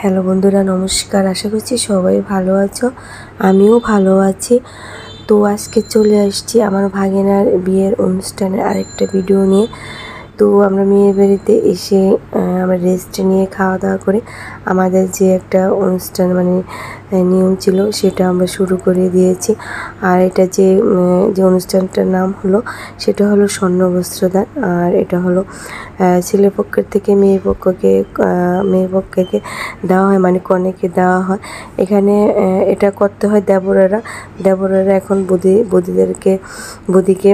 Hello বন্ধুরা, নমস্কার। আশা করছি সবাই ভালো আছো, আমিও ভালো আছি। তো আজকে চলে আসছি আমার ভাগিনার বিয়ের অনুষ্ঠানের আরেকটা ভিডিও নিয়ে। তো আমরা মেয়ের বাড়িতে এসে আমরা রেস্ট নিয়ে খাওয়া দাওয়া করে আমাদের যে একটা অনুষ্ঠান নিয়ম ছিল সেটা আমরা শুরু করে দিয়েছি। আর এটা যে অনুষ্ঠানটার নাম হলো সেটা হলো স্বর্ণবস্ত্রদান। আর এটা হলো ছেলে পক্ষের থেকে মেয়ে পক্ষকে দেওয়া হয়, মানে কনেকে দেওয়া হয়। এখানে এটা করতে হয় দেবরেরা এখন বধূকে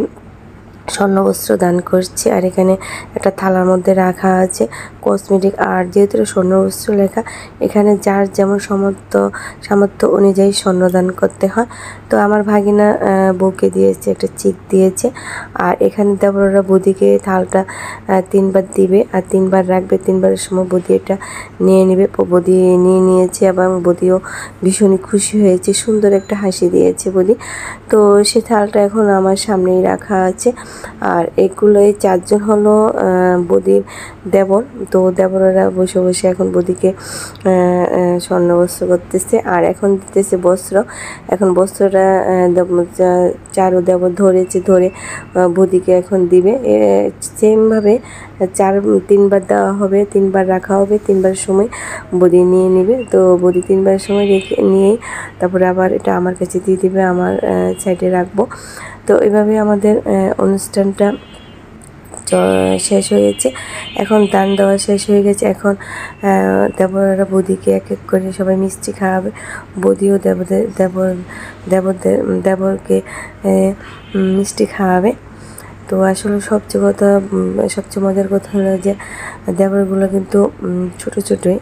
স্বর্ণবস্ত্র দান করছে। আর এখানে একটা থালার মধ্যে রাখা আছে কসমেটিক। আর যেহেতু স্বর্ণবস্ত্র লেখা, এখানে যার যেমন সামর্থ্য অনুযায়ী স্বর্ণদান করতে হয়। তো আমার ভাগিনা বউকে দিয়েছে, একটা চিক দিয়েছে। আর এখানে দেবররা বৌদিকে থালটা 3বার দিবে আর 3বার রাখবে। 3বারের সময় বৌদি এটা নিয়ে নেবে। বৌদি নিয়ে নিয়েছে এবং বৌদিও ভীষণই খুশি হয়েছে, সুন্দর একটা হাসি দিয়েছে বৌদি। তো সে থালটা এখন আমার সামনেই রাখা আছে। আর এই 4জন হলো বৌদির দেবর। তো দেবরেরা বসে বসে এখন বৌদিকে স্বর্ণবস্ত্র করতেছে আর এখন দিতেছে বস্ত্র। এখন বস্ত্রটা চারো দেবর ধরে বৌদিকে এখন দিবে। সেমভাবে 3বার দেওয়া হবে, 3বার রাখা হবে। 3বার সময় বৌদি নিয়ে নেবে। তো বৌদি 3বার সময় নিয়ে তারপরে আবার এটা আমার কাছে দিয়ে দিবে, আমার সাইডে রাখবো। তো এইভাবে আমাদের অনুষ্ঠানটা শেষ হয়েছে। এখন দান দেওয়া শেষ হয়ে গেছে। এখন দেবরেরা বৌদিকে এক এক করে সবাই মিষ্টি খাওয়াবে। বৌদিও দেবরকে মিষ্টি খাওয়াবে। তো আসলে সবচেয়ে মজার কথা হলো যে দেবরগুলো কিন্তু ছোটো ছোটোই।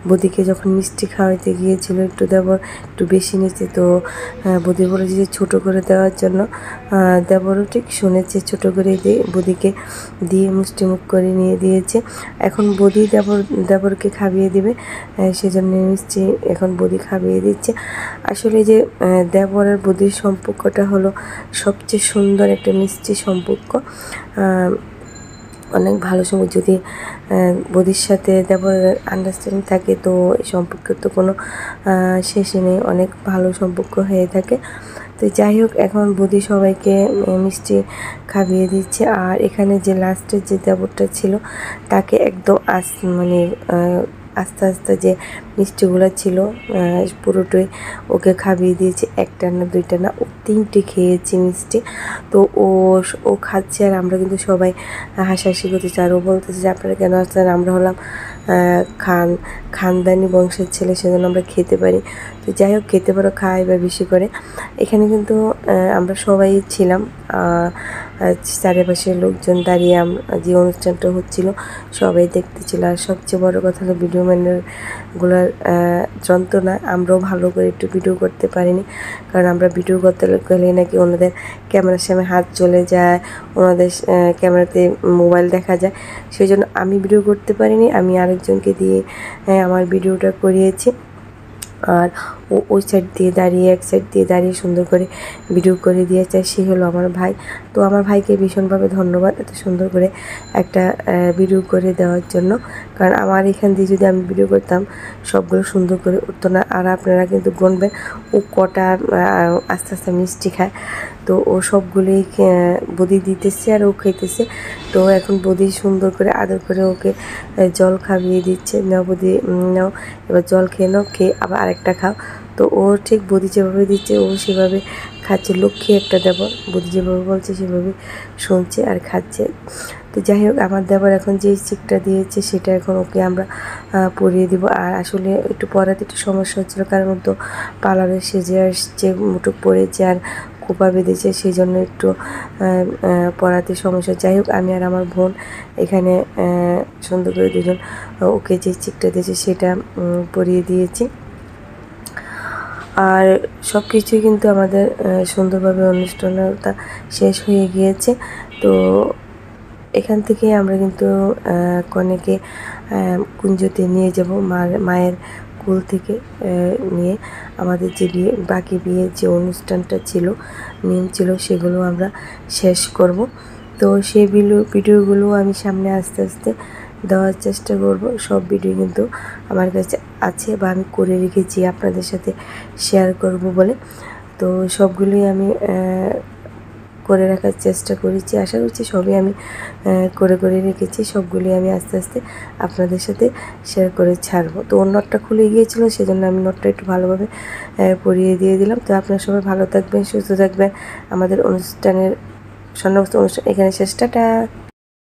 বৌদিকে যখন মিষ্টি খাওয়াইতে গিয়েছিল দেবর একটু বেশি নিয়েছে। তো বৌদি বলেছে যে ছোটো করে দেওয়ার জন্য। দেবরও ঠিক শুনেছে, ছোটো করে বৌদিকে দিয়ে মিষ্টিমুখ করে নিয়ে দিয়েছে। এখন বৌদি দেবরকে খাইয়ে দিবে, সেজন্য মিষ্টি এখন বৌদি খাইয়ে দিচ্ছে। আসলে যে দেবর আর বৌদির সম্পর্কটা হলো সবচেয়ে সুন্দর একটা মিষ্টি সম্পর্ক। অনেক ভালো সময় যদি বৌদির সাথে দেবরের আন্ডারস্ট্যান্ডিং থাকে, তো এই সম্পর্কের তো কোনো শেষই নেই, অনেক ভালো সম্পর্ক হয়ে থাকে। তো যাই হোক, এখন বৌদি সবাইকে মিষ্টি খাইয়ে দিচ্ছে। আর এখানে যে লাস্টের যে দেবরটা ছিল তাকে একদম আস্তে আস্তে যে মিষ্টিগুলো ছিল পুরোটাই ওকে খাইয়ে দিয়েছে। একটা না দুইটা না, ও 3টে খেয়েছে মিষ্টি। তো ও খাচ্ছে আর আমরা কিন্তু সবাই হাসাহাসি করতেছি। আর ও বলতেছে যে আপনারা কেন আসছেন, আমরা হলাম খানদানি বংশের ছেলে, সেজন্য আমরা খেতে পারি। তো যাই হোক, খেতে পারো, খাই বা বেশি করে। এখানে কিন্তু আমরা সবাই ছিলাম, চারিপাশের লোকজন দাঁড়িয়ে যে অনুষ্ঠানটা হচ্ছিল সবাই দেখতেছিল। আর সবচেয়ে বড় কথা হলো ভিডিও ম্যানগুলোর যন্ত্রণা, আমরাও ভালো করে একটু ভিডিও করতে পারিনি। কারণ আমরা ভিডিও করতে গেলে নাকি ওনাদের ক্যামেরার সামনে হাত চলে যায়, ওনাদের ক্যামেরাতে মোবাইল দেখা যায়। সেই জন্য আমি ভিডিও করতে পারিনি, আমি আরেকজনকে দিয়ে আমার ভিডিওটা করিয়েছি। আর ওই সাইড দিয়ে দাঁড়িয়ে এক সাইড দিয়ে দাঁড়িয়ে সুন্দর করে ভিডিও করে দিয়েছে, সে হলো আমার ভাই। তো আমার ভাইকে ভীষণভাবে ধন্যবাদ এত সুন্দর করে একটা ভিডিও করে দেওয়ার জন্য। কারণ আমার এখান দিয়ে যদি আমি ভিডিও করতাম সবগুলো সুন্দর করে উঠতো না। আর আপনারা কিন্তু গুনবেন ও কটা আস্তে আস্তে মিষ্টি খায়। তো ও সবগুলোই বৌদি দিতেছে আর ও খেতেছে। তো এখন বৌদি সুন্দর করে আদর করে ওকে জল খাইয়ে দিচ্ছে। নাও বৌদি, নাও এবার জল খেয়ে নাও, খেয়ে আবার আরেকটা খাও। তো ও ঠিক বৌদি যেভাবে দিচ্ছে ও সেভাবে খাচ্ছে। লক্ষ্মী একটা দেবর, বৌদি যেভাবে বলছে সেভাবে শুনছে আর খাচ্ছে। তো যাই হোক, আমার দেবর এখন যে চিকটা দিয়েছে সেটা এখন ওকে আমরা পরিয়ে দিব। আর আসলে একটু পরাতে একটু সমস্যা হচ্ছিলো, কারণ তো পার্লারে সেজে আসছে, মুটুক পড়েছে আর খোপা বেঁধেছে, সেই জন্য একটু পরাতে সমস্যা। যাই হোক, আমি আর আমার বোন এখানে সুন্দর করে দুজন ওকে যে চিকটা দিয়েছে সেটা পরিয়ে দিয়েছি। আর সব কিছুই কিন্তু আমাদের সুন্দরভাবে অনুষ্ঠানটা শেষ হয়ে গিয়েছে। তো এখান থেকে আমরা কিন্তু কনেকে কুঞ্জতে নিয়ে যাব। মায়ের কুল থেকে নিয়ে আমাদের যে বাকি বিয়ের যে অনুষ্ঠানটা ছিল, নিয়ম ছিল, সেগুলো আমরা শেষ করব। তো সেই ভিডিওগুলো আমি সামনে আস্তে আস্তে দেওয়ার চেষ্টা করব। সব ভিডিও কিন্তু আমার কাছে আছে বা আমি করে রেখেছি আপনাদের সাথে শেয়ার করব বলে। তো সবগুলোই আমি করে রাখার চেষ্টা করেছি, আশা করছি সবই আমি করে রেখেছি। সবগুলি আমি আস্তে আস্তে আপনাদের সাথে শেয়ার করে ছাড়বো। তো ওর নটটা খুলে গিয়েছিলো, সেজন্য আমি নটটা একটু ভালোভাবে পরিয়ে দিয়ে দিলাম। তো আপনারা সবাই ভালো থাকবেন, সুস্থ থাকবেন। আমাদের অনুষ্ঠানের স্বর্ণবস্ত্র অনুষ্ঠান এখানে শেষ, টাটা।